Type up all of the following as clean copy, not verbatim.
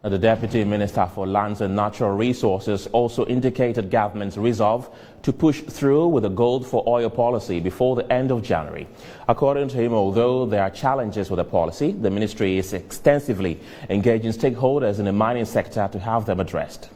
The Deputy Minister for Lands and Natural Resources also indicated government's resolve to push through with a gold for oil policy before the end of January. According to him, although there are challenges with the policy, the ministry is extensively engaging stakeholders in the mining sector to have them addressed.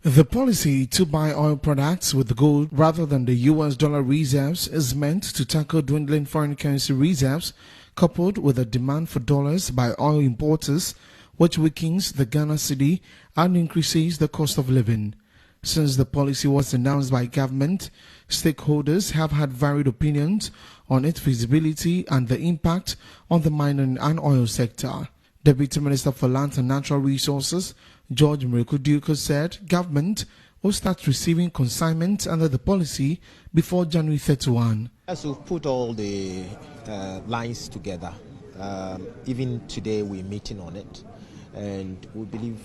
The policy to buy oil products with gold rather than the US dollar reserves is meant to tackle dwindling foreign currency reserves, coupled with a demand for dollars by oil importers, which weakens the Ghana cedi and increases the cost of living. Since the policy was announced by government, stakeholders have had varied opinions on its feasibility and the impact on the mining and oil sector. Deputy Minister for Lands and Natural Resources, George Mrekuduko, said government will start receiving consignments under the policy before January 31. As we've put all the lines together, even today we're meeting on it, and we believe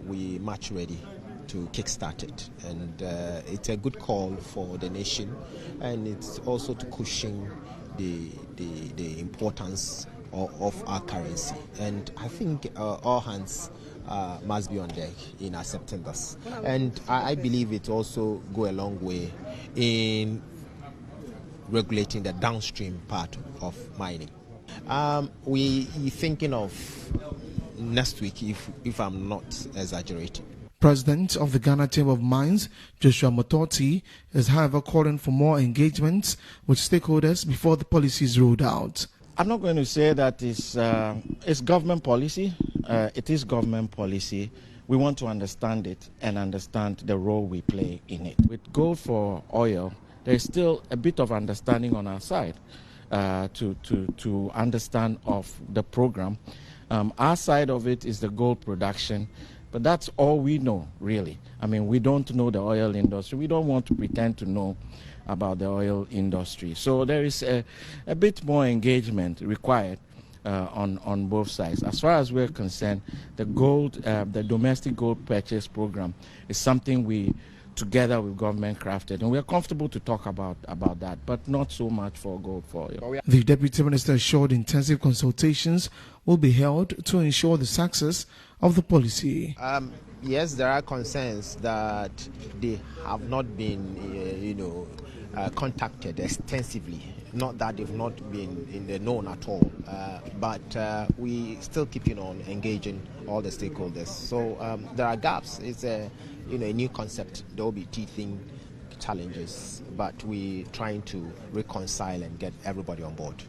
we're much ready to kickstart it. And it's a good call for the nation, and it's also to cushion the importance of our currency. And I think all hands must be on deck in accepting this. And I believe it also go a long way in regulating the downstream part of mining. We thinking of next week, if I'm not exaggerating. President of the Ghana Chamber of Mines, Joshua Mototi, is however calling for more engagements with stakeholders before the policy is rolled out. I'm not going to say that it's government policy. It is government policy. We want to understand it and understand the role we play in it. With gold for oil, there is still a bit of understanding on our side to understand of the program. Our side of it is the gold production, but that's all we know, really. I mean, we don't know the oil industry. We don't want to pretend to know about the oil industry. So there is a bit more engagement required on both sides. As far as we're concerned, the domestic gold purchase program is something we, together with government, crafted, and we're comfortable to talk about that, but not so much for gold for oil. The Deputy Minister assured intensive consultations will be held to ensure the success of the policy. Yes, there are concerns that they have not been, contacted extensively. Not that they've not been in the known at all, but we still keeping on engaging all the stakeholders. So there are gaps. It's a new concept. There will be teething challenges, but we're trying to reconcile and get everybody on board.